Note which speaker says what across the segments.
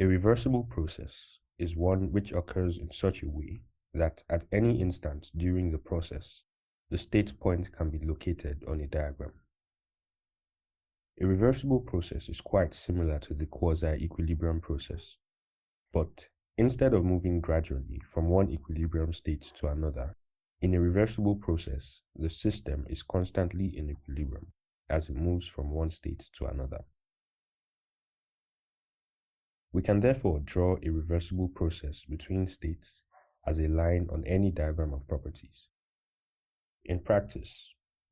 Speaker 1: A reversible process is one which occurs in such a way that at any instant during the process, the state point can be located on a diagram. A reversible process is quite similar to the quasi-equilibrium process, but instead of moving gradually from one equilibrium state to another, in a reversible process, the system is constantly in equilibrium as it moves from one state to another. We can therefore draw a reversible process between states as a line on any diagram of properties. In practice,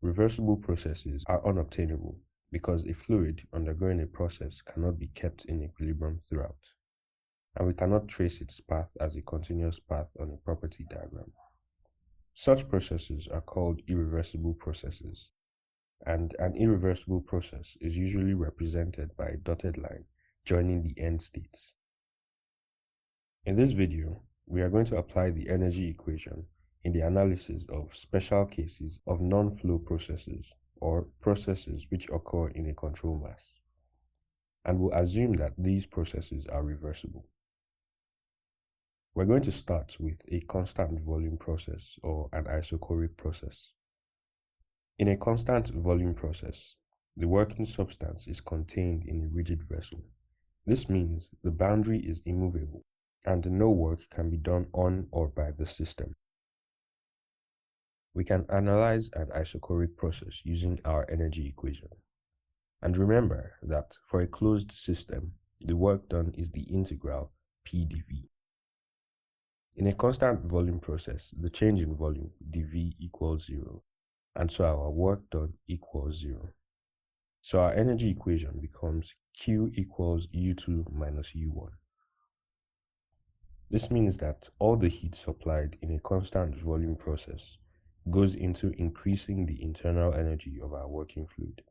Speaker 1: reversible processes are unobtainable because a fluid undergoing a process cannot be kept in equilibrium throughout, and we cannot trace its path as a continuous path on a property diagram. Such processes are called irreversible processes, and an irreversible process is usually represented by a dotted line joining the end states. In this video, we are going to apply the energy equation in the analysis of special cases of non-flow processes or processes which occur in a control mass, and we'll assume that these processes are reversible. We're going to start with a constant volume process or an isochoric process. In a constant volume process, the working substance is contained in a rigid vessel. This means the boundary is immovable and no work can be done on or by the system. We can analyze an isochoric process using our energy equation. And remember that for a closed system, the work done is the integral P dV. In a constant volume process, the change in volume dV equals 0, and so our work done equals 0. So our energy equation becomes Q equals U2 minus U1. This means that all the heat supplied in a constant volume process goes into increasing the internal energy of our working fluid.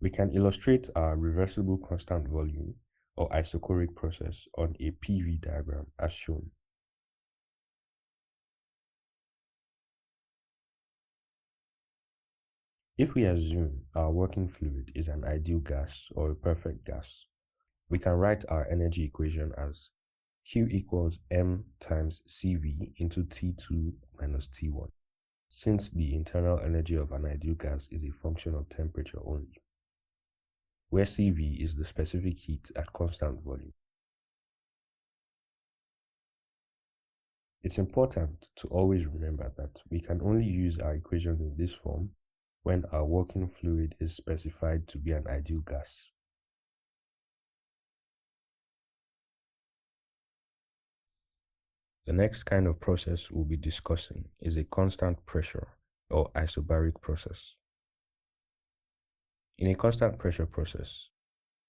Speaker 1: We can illustrate our reversible constant volume or isochoric process on a PV diagram as shown. If we assume our working fluid is an ideal gas or a perfect gas, we can write our energy equation as Q equals m times Cv into T2 minus T1, since the internal energy of an ideal gas is a function of temperature only, where Cv is the specific heat at constant volume. It's important to always remember that we can only use our equation in this form when our working fluid is specified to be an ideal gas. The next kind of process we'll be discussing is a constant pressure or isobaric process. In a constant pressure process,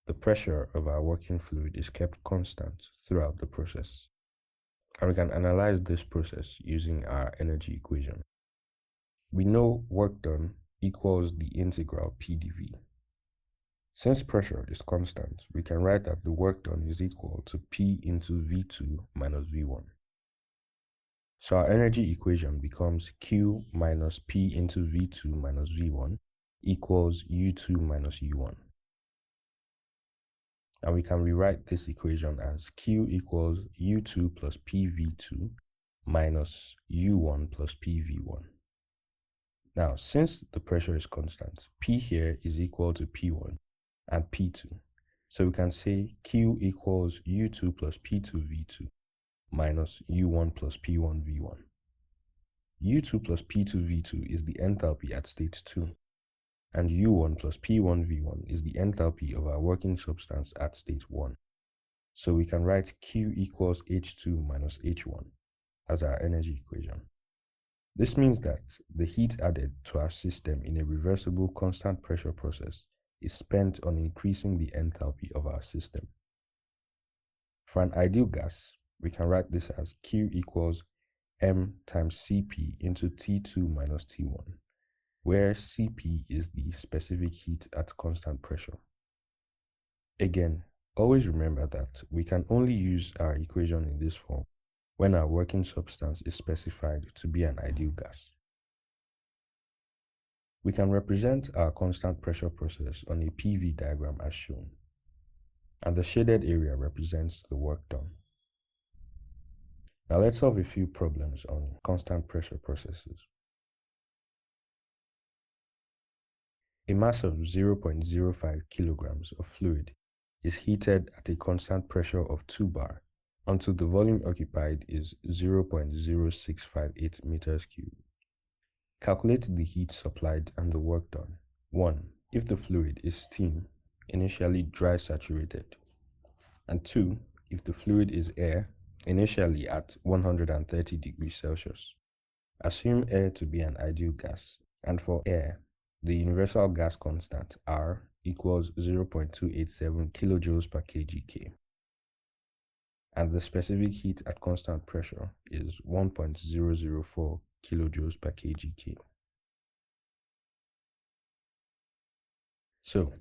Speaker 1: the pressure of our working fluid is kept constant throughout the process, and we can analyze this process using our energy equation. We know work done equals the integral P dV. Since pressure is constant, we can write that the work done is equal to P into V2 minus V1. So our energy equation becomes Q minus P into V2 minus V1 equals U2 minus U1. And we can rewrite this equation as Q equals U2 plus PV2 minus U1 plus PV1. Now, since the pressure is constant, P here is equal to P1 and P2. So we can say Q equals U2 plus P2V2 minus U1 plus P1V1. U2 plus P2V2 is the enthalpy at state 2, and U1 plus P1V1 is the enthalpy of our working substance at state 1. So we can write Q equals H2 minus H1 as our energy equation. This means that the heat added to our system in a reversible constant pressure process is spent on increasing the enthalpy of our system. For an ideal gas, we can write this as Q equals m times Cp into T2 minus T1, where Cp is the specific heat at constant pressure. Again, always remember that we can only use our equation in this form when our working substance is specified to be an ideal gas. We can represent our constant pressure process on a PV diagram as shown. and the shaded area represents the work done. Now let's solve a few problems on constant pressure processes. A mass of 0.05 kilograms of fluid is heated at a constant pressure of 2 bar until the volume occupied is 0.0658 meters cubed. Calculate the heat supplied and the work done. 1. If the fluid is steam, initially dry saturated. And 2. If the fluid is air, initially at 130 degrees Celsius. Assume air to be an ideal gas, and for air, the universal gas constant R equals 0.287 kilojoules per kg/K, and the specific heat at constant pressure is 1.004 kilojoules per kg/K. So,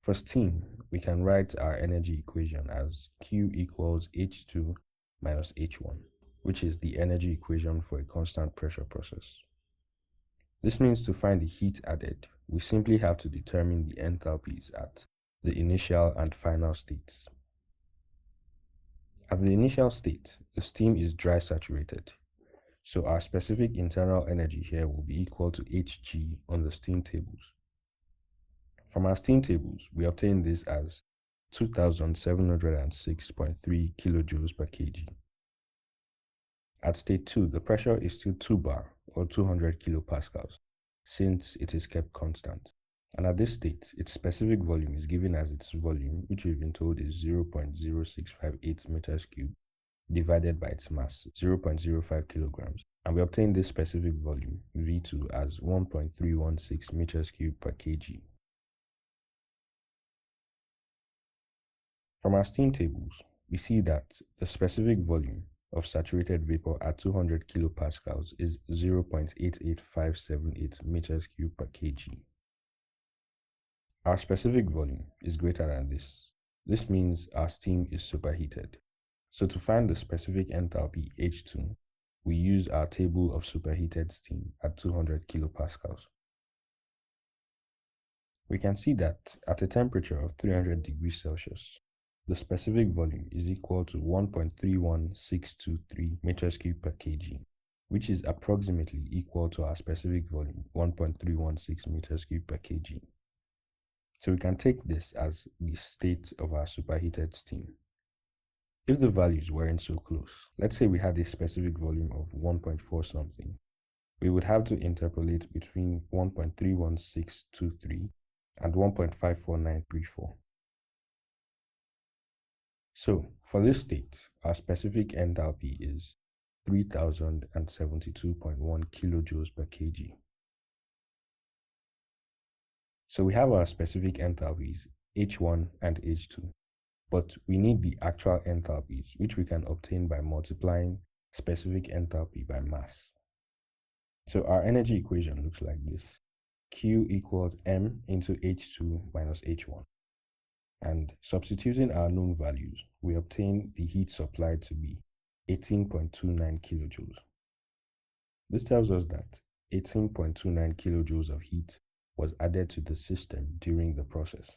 Speaker 1: for steam, we can write our energy equation as Q equals H2 minus H1, which is the energy equation for a constant pressure process. This means to find the heat added, we simply have to determine the enthalpies at the initial and final states. At the initial state, the steam is dry saturated, so our specific internal energy here will be equal to Hg on the steam tables. From our steam tables, we obtain this as 2706.3 kilojoules per kg. At state 2, the pressure is still 2 bar or 200 kilopascals, since it is kept constant. And at this state, its specific volume is given as its volume, which we've been told is 0.0658 meters cubed, divided by its mass, 0.05 kilograms. And we obtain this specific volume, V2, as 1.316 meters cubed per kg. From our steam tables, we see that the specific volume of saturated vapor at 200 kilopascals is 0.88578 meters cubed per kg. Our specific volume is greater than this. This means our steam is superheated. So to find the specific enthalpy H2, we use our table of superheated steam at 200 kilopascals. We can see that at a temperature of 300 degrees Celsius, the specific volume is equal to 1.31623 meters cubed per kg, which is approximately equal to our specific volume, 1.316 meters cubed per kg. So we can take this as the state of our superheated steam. If the values weren't so close, let's say we had a specific volume of 1.4 something, we would have to interpolate between 1.31623 and 1.54934. So, for this state, our specific enthalpy is 3072.1 kilojoules per kg. So we have our specific enthalpies, H1 and H2, but we need the actual enthalpies, which we can obtain by multiplying specific enthalpy by mass. So our energy equation looks like this. Q equals M into H2 minus H1. And substituting our known values, we obtain the heat supplied to be 18.29 kilojoules. This tells us that 18.29 kilojoules of heat was added to the system during the process.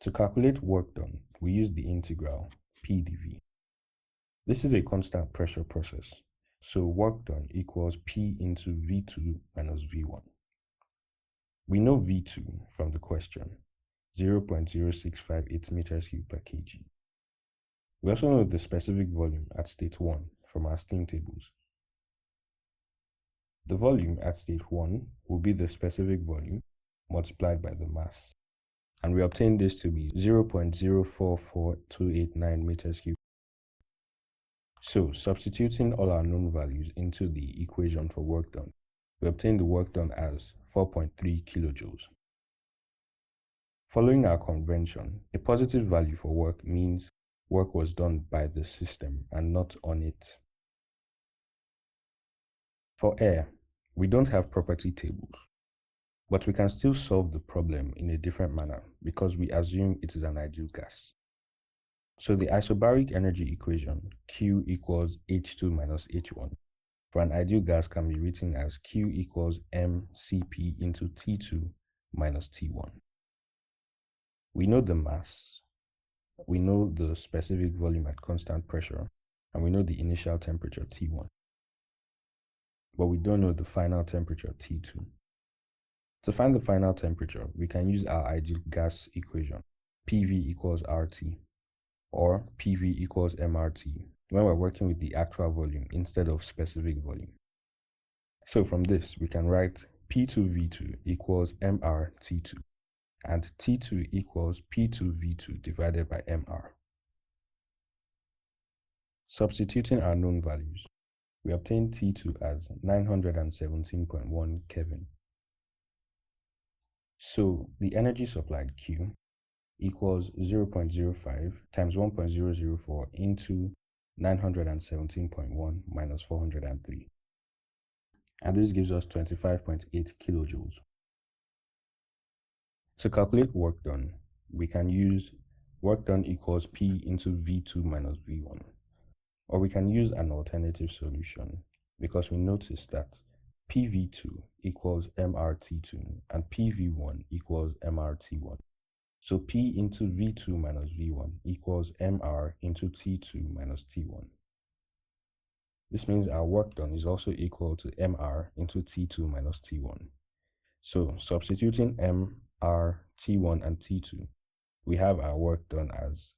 Speaker 1: To calculate work done, we use the integral P dV. This is a constant pressure process, so work done equals P into V2 minus V1. We know V2 from the question, 0.0658 meters cubed per kg. We also know the specific volume at state 1 from our steam tables. The volume at state 1 will be the specific volume multiplied by the mass, and we obtain this to be 0.044289 meters cubed. So, substituting all our known values into the equation for work done, we obtain the work done as 4.3 kilojoules. Following our convention, a positive value for work means work was done by the system and not on it. For air, we don't have property tables, but we can still solve the problem in a different manner because we assume it is an ideal gas. So the isobaric energy equation, Q equals H2 minus H1, for an ideal gas can be written as Q equals mCp into T2 minus T1. We know the mass, we know the specific volume at constant pressure, and we know the initial temperature T1. But we don't know the final temperature T2. To find the final temperature, we can use our ideal gas equation, PV equals RT, or PV equals MRT, when we're working with the actual volume instead of specific volume. So from this, we can write P2V2 equals MRT2, and T2 equals P2V2 divided by MR. Substituting our known values, we obtain T2 as 917.1 Kelvin. So the energy supplied Q equals 0.05 times 1.004 into 917.1 minus 403. And this gives us 25.8 kilojoules. To calculate work done, we can use work done equals P into V2 minus V1. Or we can use an alternative solution because we notice that PV2 equals MRT2 and PV1 equals MRT1. So P into V2 minus V1 equals MR into T2 minus T1. This means our work done is also equal to MR into T2 minus T1. So substituting MR, T1, and T2, we have our work done as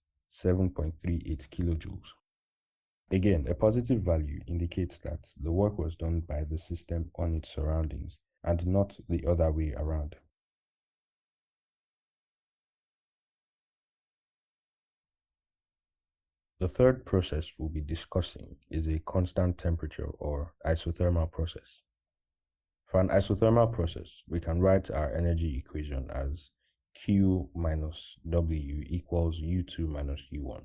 Speaker 1: 7.38 kilojoules. Again, a positive value indicates that the work was done by the system on its surroundings and not the other way around. The third process we'll be discussing is a constant temperature or isothermal process. For an isothermal process, we can write our energy equation as Q minus W equals U2 minus U1.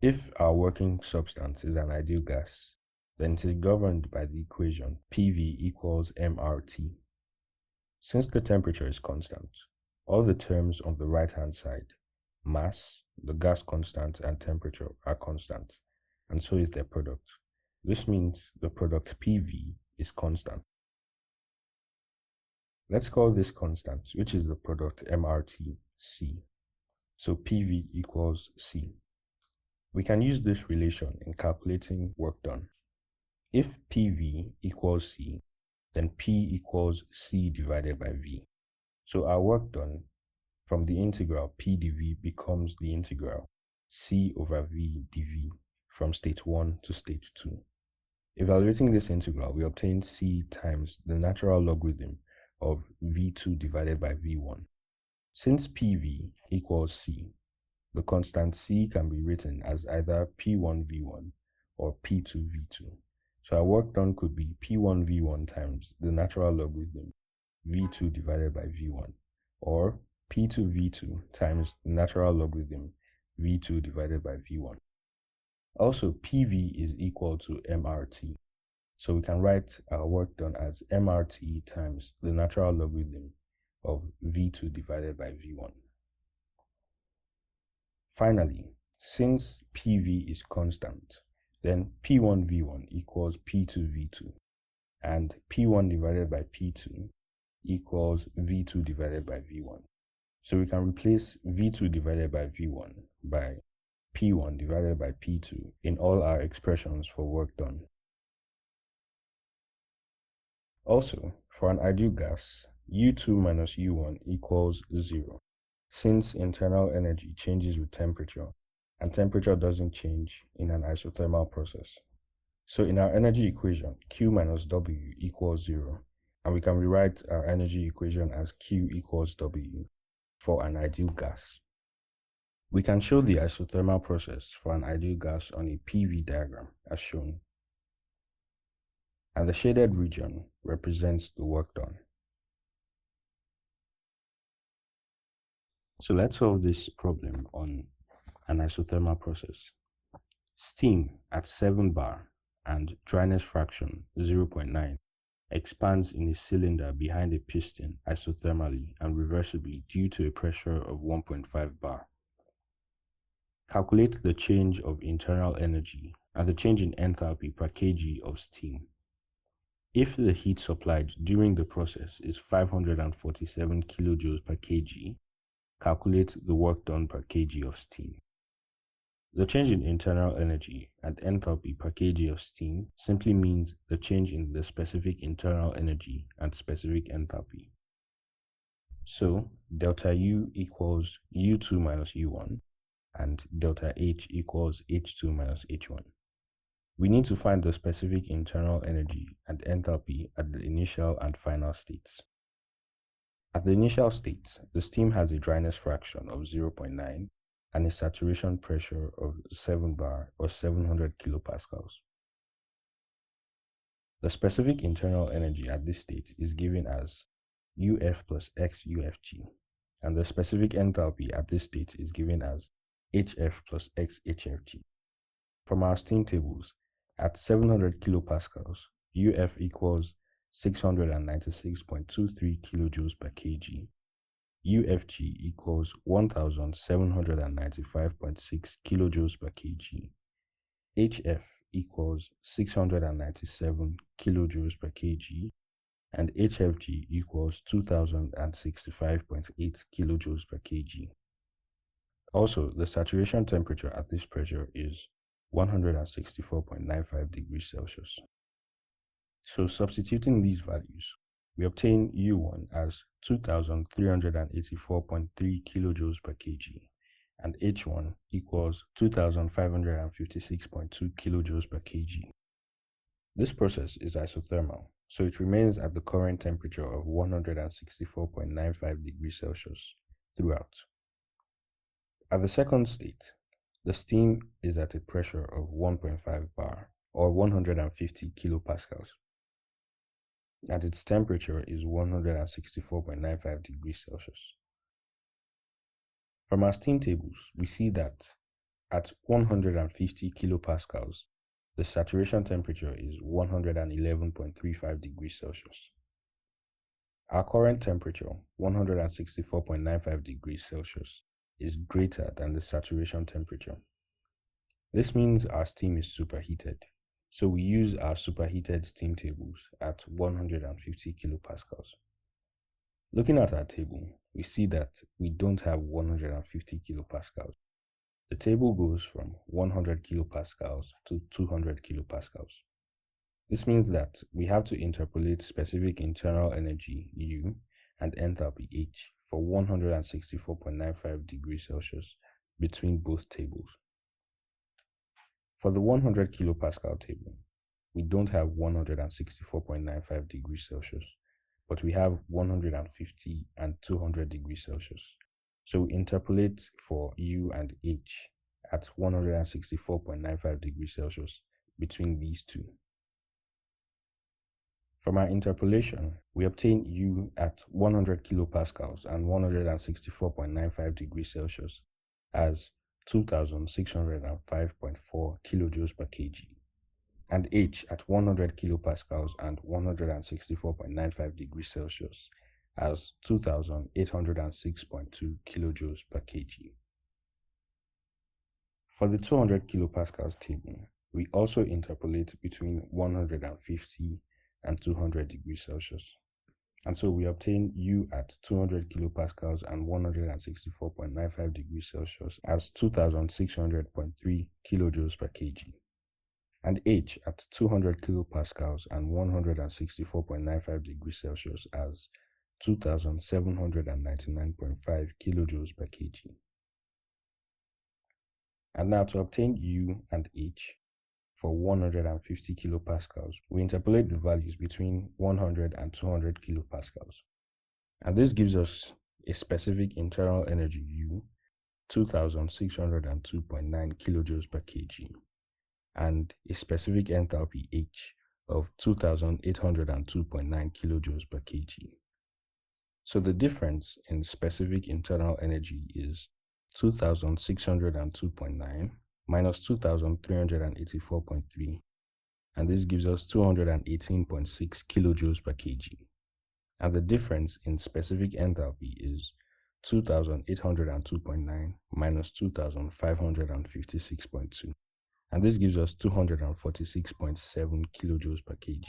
Speaker 1: If our working substance is an ideal gas, then it is governed by the equation PV equals MRT. Since the temperature is constant, all the terms on the right-hand side, mass, the gas constant, and temperature are constant, and so is their product. This means the product PV is constant. Let's call this constant, which is the product MRT, C. So PV equals C. We can use this relation in calculating work done. If PV equals C, then P equals C divided by V. So our work done from the integral P dV becomes the integral C over V dV from state 1 to state 2. Evaluating this integral, we obtain C times the natural logarithm of V2 divided by V1. Since PV equals C, the constant C can be written as either P1V1 or P2V2. So our work done could be P1V1 times the natural logarithm V2 divided by V1, or P2V2 times the natural logarithm V2 divided by V1. Also, PV is equal to MRT. So we can write our work done as MRT times the natural logarithm of V2 divided by V1. Finally, since PV is constant, then P1V1 equals P2V2, and P1 divided by P2 equals V2 divided by V1. So we can replace V2 divided by V1 by P1 divided by P2 in all our expressions for work done. Also, for an ideal gas, U2 minus U1 equals 0, since internal energy changes with temperature, and temperature doesn't change in an isothermal process. So in our energy equation, Q minus W equals 0, and we can rewrite our energy equation as Q equals W for an ideal gas. We can show the isothermal process for an ideal gas on a PV diagram as shown. And the shaded region represents the work done. So let's solve this problem on an isothermal process. Steam at 7 bar and dryness fraction 0.9 expands in a cylinder behind a piston isothermally and reversibly due to a pressure of 1.5 bar. Calculate the change of internal energy and the change in enthalpy per kg of steam. If the heat supplied during the process is 547 kilojoules per kg, calculate the work done per kg of steam. The change in internal energy and enthalpy per kg of steam simply means the change in the specific internal energy and specific enthalpy. So, delta U equals U2 minus U1 and delta H equals H2 minus H1. We need to find the specific internal energy and enthalpy at the initial and final states. At the initial state, the steam has a dryness fraction of 0.9 and a saturation pressure of 7 bar or 700 kilopascals. The specific internal energy at this state is given as UF plus X UFG, and the specific enthalpy at this state is given as HF plus X HFG. From our steam tables, at 700 kilopascals, UF equals 696.23 kilojoules per kg, UFG equals 1795.6 kilojoules per kg, HF equals 697 kilojoules per kg, and HFG equals 2065.8 kilojoules per kg. Also, the saturation temperature at this pressure is 164.95 degrees Celsius. So substituting these values, we obtain U1 as 2384.3 kilojoules per kg and H1 equals 2556.2 kilojoules per kg. This process is isothermal, so it remains at the current temperature of 164.95 degrees Celsius throughout. At the second state, the steam is at a pressure of 1.5 bar or 150 kilopascals, and its temperature is 164.95 degrees Celsius. From our steam tables, we see that at 150 kilopascals, the saturation temperature is 111.35 degrees Celsius. Our current temperature, 164.95 degrees Celsius, is greater than the saturation temperature. This means our steam is superheated, so we use our superheated steam tables at 150 kilopascals. Looking at our table, we see that we don't have 150 kilopascals. The table goes from 100 kilopascals to 200 kilopascals. This means that we have to interpolate specific internal energy U and enthalpy H for 164.95 degrees Celsius between both tables. For the 100 kilopascal table, we don't have 164.95 degrees Celsius, but we have 150 and 200 degrees Celsius. So we interpolate for U and H at 164.95 degrees Celsius between these two. From our interpolation, we obtain U at 100 kilopascals and 164.95 degrees Celsius as 2605.4 kilojoules per kg, and H at 100 kilopascals and 164.95 degrees Celsius as 2806.2 kilojoules per kg. For the 200 kilopascals table, we also interpolate between 150 and 200 degrees Celsius. And so we obtain U at 200 kilopascals and 164.95 degrees Celsius as 2600.3 kilojoules per kg, and H at 200 kilopascals and 164.95 degrees Celsius as 2799.5 kilojoules per kg. And now to obtain U and H for 150 kilopascals, we interpolate the values between 100 and 200 kilopascals. And this gives us a specific internal energy U, 2602.9 kilojoules per kg, and a specific enthalpy H of 2802.9 kilojoules per kg. So the difference in specific internal energy is 2602.9 minus 2384.3, and this gives us 218.6 kilojoules per kg. And the difference in specific enthalpy is 2802.9 minus 2556.2, and this gives us 246.7 kilojoules per kg.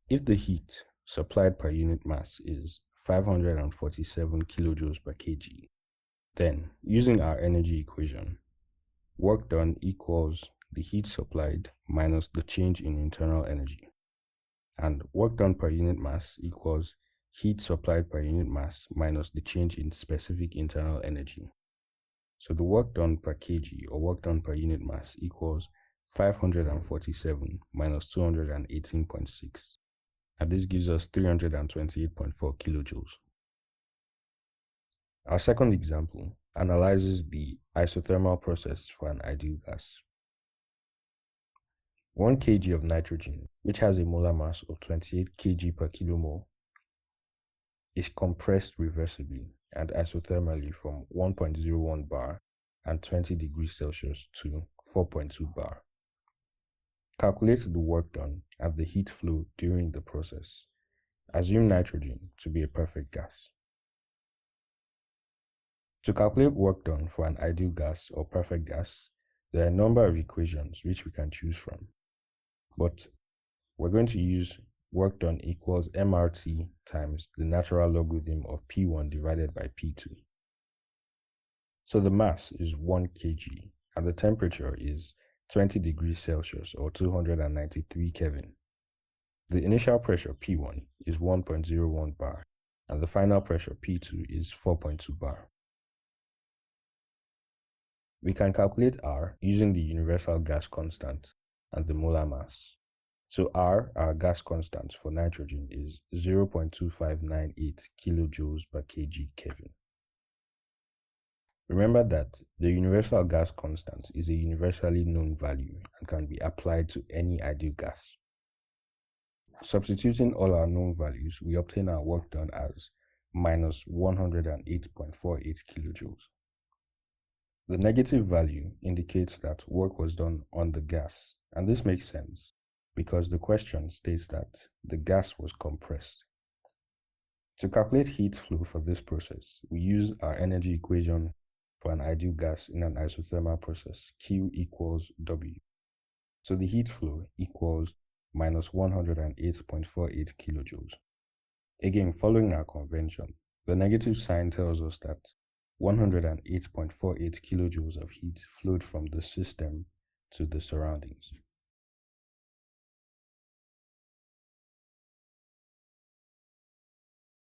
Speaker 1: If the heat supplied per unit mass is 547 kilojoules per kg, then using our energy equation, work done equals the heat supplied minus the change in internal energy. And work done per unit mass equals heat supplied per unit mass minus the change in specific internal energy. So the work done per kg or work done per unit mass equals 547 minus 218.6. And this gives us 328.4 kilojoules. Our second example analyzes the isothermal process for an ideal gas. 1 kg of nitrogen, which has a molar mass of 28 kg per kilomole, is compressed reversibly and isothermally from 1.01 bar and 20 degrees Celsius to 4.2 bar. Calculate the work done and the heat flow during the process. Assume nitrogen to be a perfect gas. To calculate work done for an ideal gas or perfect gas, there are a number of equations which we can choose from. But we're going to use work done equals mRT times the natural logarithm of P1 divided by P2. So the mass is 1 kg and the temperature is 20 degrees Celsius or 293 Kelvin. The initial pressure P1 is 1.01 bar and the final pressure P2 is 4.2 bar. We can calculate R using the universal gas constant and the molar mass. So R, our gas constant for nitrogen, is 0.2598 kilojoules per kg Kelvin. Remember that the universal gas constant is a universally known value and can be applied to any ideal gas. Substituting all our known values, we obtain our work done as minus 108.48 kilojoules. The negative value indicates that work was done on the gas, and this makes sense because the question states that the gas was compressed. To calculate heat flow for this process, we use our energy equation for an ideal gas in an isothermal process, Q equals W. So the heat flow equals minus 108.48 kilojoules. Again, following our convention, the negative sign tells us that 108.48 kilojoules of heat flowed from the system to the surroundings.